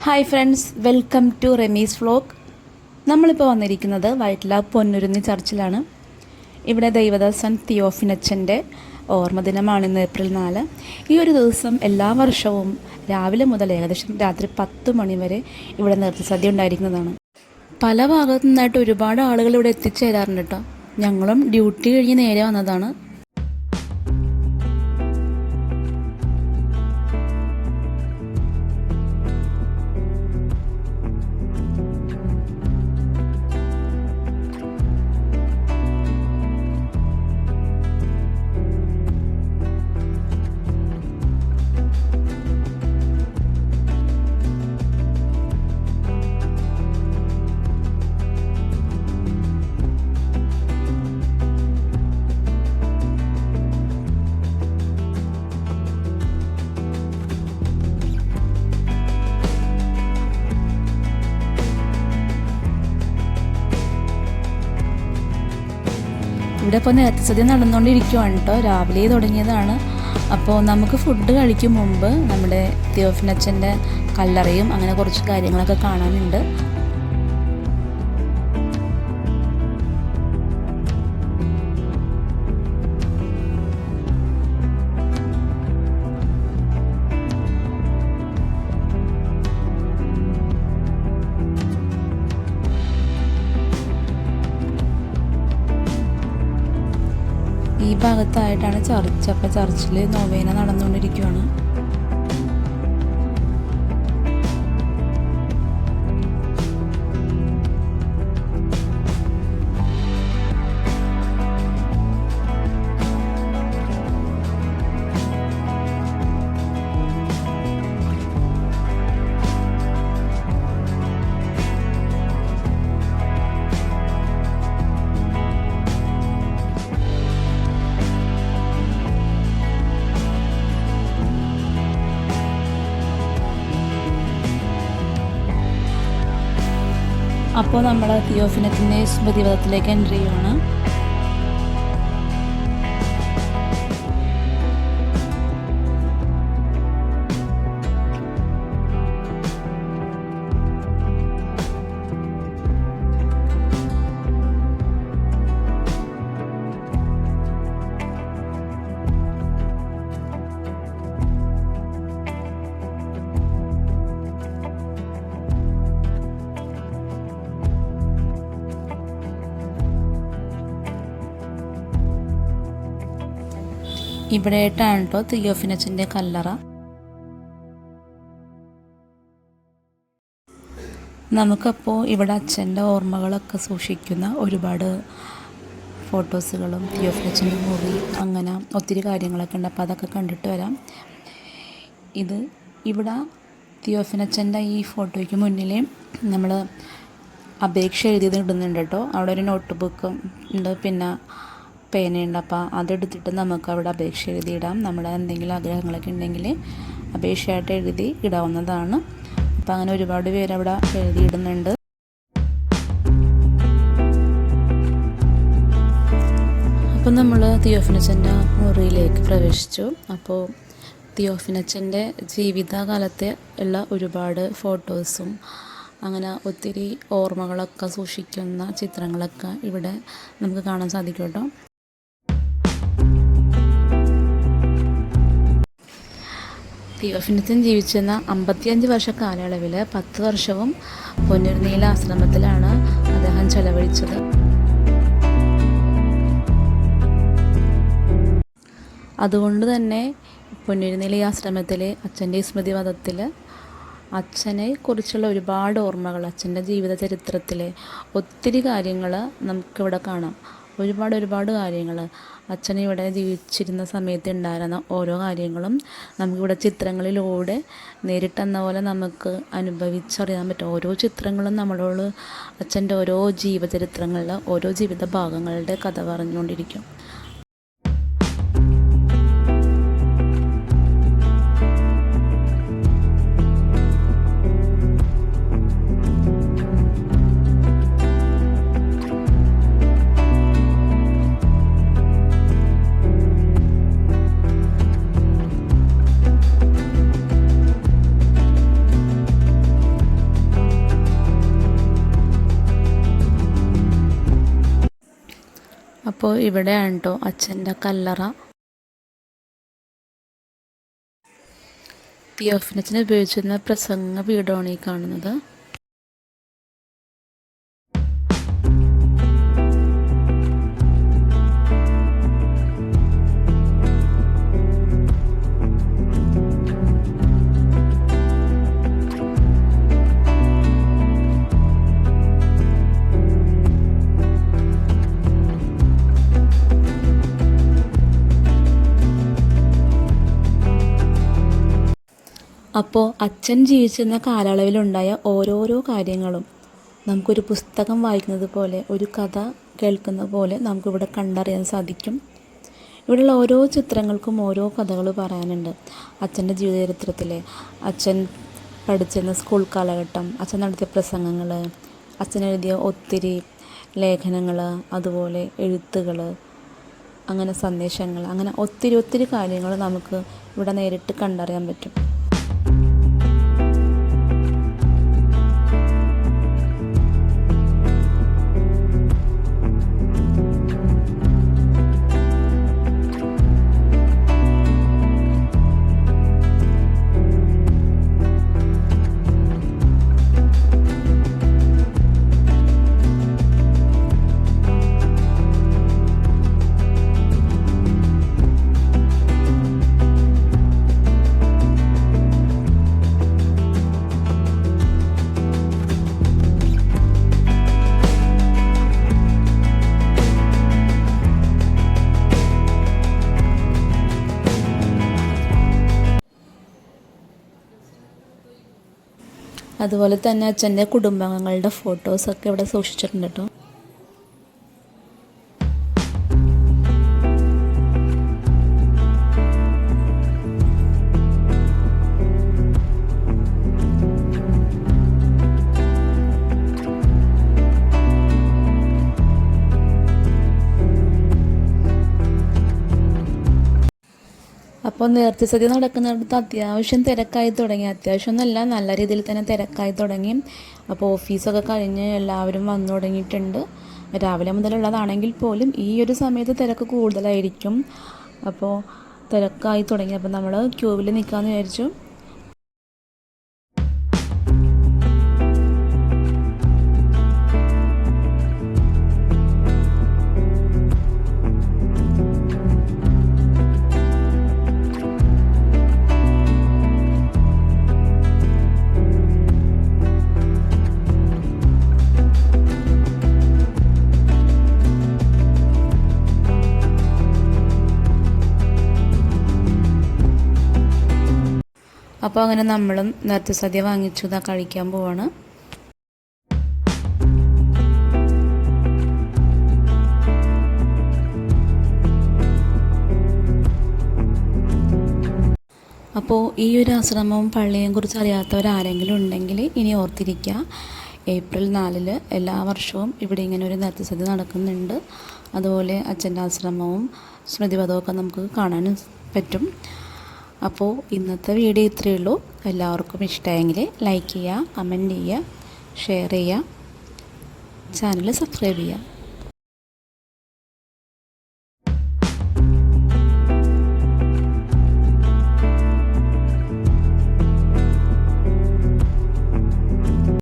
Hi friends, welcome to Remees vlog. നമ്മളിപ്പോൾ വന്നിരിക്കുന്നത് വൈറ്റ്ല പൊന്നുരുന്നി ചർച്ചിലാണ്. ഇവിടെ ദൈവദാസൻ തിയോഫിനച്ചൻ്റെ ഓർമ്മദിനമാണ് ഇന്ന് ഏപ്രിൽ 4. ഈ ഒരു ദിവസം എല്ലാ വർഷവും രാവിലെ മുതൽ ഏകദേശം രാത്രി 10 മണി വരെ ഇവിടെ നേർച്ചസദ്യ ഉണ്ടായിരിക്കുന്നതാണ്. പല ഭാഗത്തു നിന്നായിട്ട് ഒരുപാട് ആളുകൾ ഇവിടെ എത്തിച്ചേരാറുണ്ട് കേട്ടോ. ഞങ്ങളും ഡ്യൂട്ടി കഴിഞ്ഞ് നേരെ വന്നതാണ്. ഇവിടെ ഇപ്പോൾ നേർച്ചസദ്യ നടന്നുകൊണ്ടിരിക്കുകയാണ് കേട്ടോ. രാവിലെ തുടങ്ങിയതാണ്. അപ്പോൾ നമുക്ക് ഫുഡ് കഴിക്കും മുമ്പ് നമ്മുടെ തിയോഫിനച്ചൻ്റെ കല്ലറയും അങ്ങനെ കുറച്ച് കാര്യങ്ങളൊക്കെ കാണാനുണ്ട്. ഈ ഭാഗത്തായിട്ടാണ് ചർച്ച്. അപ്പോൾ ചർച്ചിൽ നൊവേന നടന്നുകൊണ്ടിരിക്കുകയാണ്. അപ്പോൾ നമ്മൾ തിയോഫിനത്തിൻ്റെ സ്മൃതിപഥത്തിലേക്ക് എൻ്റർ ചെയ്യുകയാണ്. ഇവിടെയായിട്ടാണ് കേട്ടോ തിയോഫിനച്ചൻ്റെ കല്ലറ. നമുക്കപ്പോൾ ഇവിടെ അച്ഛൻ്റെ ഓർമ്മകളൊക്കെ സൂക്ഷിക്കുന്ന ഒരുപാട് ഫോട്ടോസുകളും തിയോഫിനച്ചൻ്റെ മുറി അങ്ങനെ ഒത്തിരി കാര്യങ്ങളൊക്കെ ഉണ്ട്. അപ്പോൾ അതൊക്കെ കണ്ടിട്ട് വരാം. ഇവിടെ തിയോഫിനച്ചൻ്റെ ഈ ഫോട്ടോയ്ക്ക് മുന്നിൽ നമ്മൾ അപേക്ഷ എഴുതിയത് ഇടുന്നുണ്ട് കേട്ടോ. അവിടെ ഒരു നോട്ട് ബുക്കും ഉണ്ട്, പിന്നെ പേനയുണ്ട്. അപ്പോൾ അതെടുത്തിട്ട് നമുക്ക് അവിടെ അപേക്ഷ എഴുതിയിടാം. നമ്മുടെ എന്തെങ്കിലും ആഗ്രഹങ്ങളൊക്കെ ഉണ്ടെങ്കിൽ അപേക്ഷയായിട്ട് എഴുതി ഇടാവുന്നതാണ്. അപ്പോൾ അങ്ങനെ ഒരുപാട് പേര് അവിടെ എഴുതിയിടുന്നുണ്ട്. അപ്പം നമ്മൾ തിയോഫിനച്ചൻ്റെ മുറിയിലേക്ക് പ്രവേശിച്ചു. അപ്പോൾ തിയോഫിനച്ചൻ്റെ ജീവിതകാലത്തെ ഉള്ള ഒരുപാട് ഫോട്ടോസും അങ്ങനെ ഒത്തിരി ഓർമ്മകളൊക്കെ സൂക്ഷിക്കുന്ന ചിത്രങ്ങളൊക്കെ ഇവിടെ നമുക്ക് കാണാൻ സാധിക്കും കേട്ടോ. തിയോഫിനച്ചൻ ജീവിച്ചിരുന്ന 55 വർഷ കാലയളവിൽ 10 വർഷവും പൊന്നുരുന്നിയിലെ ആശ്രമത്തിലാണ് അദ്ദേഹം ചെലവഴിച്ചത്. അതുകൊണ്ട് തന്നെ പൊന്നുരുന്നിയിലെ ആശ്രമത്തിലെ അച്ഛൻ്റെ സ്മൃതിപഥത്തിൽ അച്ഛനെ കുറിച്ചുള്ള ഒരുപാട് ഓർമ്മകൾ, അച്ഛൻ്റെ ജീവിത ചരിത്രത്തിലെ ഒത്തിരി കാര്യങ്ങൾ നമുക്കിവിടെ കാണാം. ഒരുപാട് കാര്യങ്ങൾ അച്ഛൻ ഇവിടെ ജീവിച്ചിരുന്ന സമയത്ത് ഉണ്ടായിരുന്ന ഓരോ കാര്യങ്ങളും നമുക്കിവിടെ ചിത്രങ്ങളിലൂടെ നേരിട്ടെന്ന പോലെ നമുക്ക് അനുഭവിച്ചറിയാൻ പറ്റും. ഓരോ ചിത്രങ്ങളും നമ്മളോട് അച്ഛൻ്റെ ഓരോ ജീവചരിത്രങ്ങളിൽ ഓരോ ജീവിത ഭാഗങ്ങളുടെ കഥ പറഞ്ഞുകൊണ്ടിരിക്കും. അപ്പോൾ ഇവിടെയാണ് കേട്ടോ അച്ഛൻ്റെ കല്ലറ. തിയോഫനച്ചന് ഉപയോഗിച്ചിരുന്ന പ്രസംഗ പീഠമാണ് ഈ കാണുന്നത്. അപ്പോൾ അച്ഛൻ ജീവിച്ചിരുന്ന കാലയളവിലുണ്ടായ ഓരോരോ കാര്യങ്ങളും നമുക്കൊരു പുസ്തകം വായിക്കുന്നത് പോലെ, ഒരു കഥ കേൾക്കുന്ന പോലെ നമുക്കിവിടെ കണ്ടറിയാൻ സാധിക്കും. ഇവിടെയുള്ള ഓരോ ചിത്രങ്ങൾക്കും ഓരോ കഥകൾ പറയാനുണ്ട്. അച്ഛൻ്റെ ജീവചരിത്രത്തിലെ അച്ഛൻ പഠിച്ചിരുന്ന സ്കൂൾ കാലഘട്ടം, അച്ഛൻ നടത്തിയ പ്രസംഗങ്ങൾ, അച്ഛൻ എഴുതിയ ഒത്തിരി ലേഖനങ്ങൾ, അതുപോലെ എഴുത്തുകൾ, അങ്ങനെ സന്ദേശങ്ങൾ, അങ്ങനെ ഒത്തിരി കാര്യങ്ങൾ നമുക്ക് ഇവിടെ നേരിട്ട് കണ്ടറിയാൻ പറ്റും. അതുപോലെ തന്നെ അച്ഛൻ്റെ കുടുംബാംഗങ്ങളുടെ ഫോട്ടോസൊക്കെ ഇവിടെ സൂക്ഷിച്ചിട്ടുണ്ട് കേട്ടോ. അപ്പോൾ നേർച്ചസദ്യ നടക്കുന്നിടത്ത് അത്യാവശ്യം തിരക്കായി തുടങ്ങി. അത്യാവശ്യം എന്നല്ല, നല്ല രീതിയിൽ തന്നെ തിരക്കായി തുടങ്ങി. അപ്പോൾ ഓഫീസൊക്കെ കഴിഞ്ഞ് എല്ലാവരും വന്നു തുടങ്ങിയിട്ടുണ്ട്. രാവിലെ മുതലുള്ളതാണെങ്കിൽ പോലും ഈ ഒരു സമയത്ത് തിരക്ക് കൂടുതലായിരിക്കും. അപ്പോൾ തിരക്കായി തുടങ്ങി. അപ്പോൾ നമ്മൾ ക്യൂവിൽ നിൽക്കാമെന്ന് വിചാരിച്ചു. അപ്പോൾ അങ്ങനെ നമ്മളും നേരത്തെ സദ്യ വാങ്ങിച്ചു ഇതാ കഴിക്കാൻ പോവാണ്. അപ്പോൾ ഈ ഒരു ആശ്രമവും പള്ളിയെയും കുറിച്ച് അറിയാത്തവരാരെങ്കിലും ഉണ്ടെങ്കിൽ ഇനി ഓർത്തിരിക്കുക, ഏപ്രിൽ 4 എല്ലാ വർഷവും ഇവിടെ ഇങ്ങനെ ഒരു നേരത്തെ സദ്യ നടക്കുന്നുണ്ട്. അതുപോലെ അച്ഛൻ്റെ ആശ്രമവും സ്മൃതിപഥമൊക്കെ നമുക്ക് കാണാനും പറ്റും. അപ്പോൾ ഇന്നത്തെ വീഡിയോ ഇത്രയേ ഉള്ളൂ. എല്ലാവർക്കും ഇഷ്ടമായെങ്കിൽ ലൈക്ക് ചെയ്യുക, കമൻറ്റ് ചെയ്യുക, ഷെയർ ചെയ്യുക, ചാനൽ സബ്സ്ക്രൈബ് ചെയ്യുക.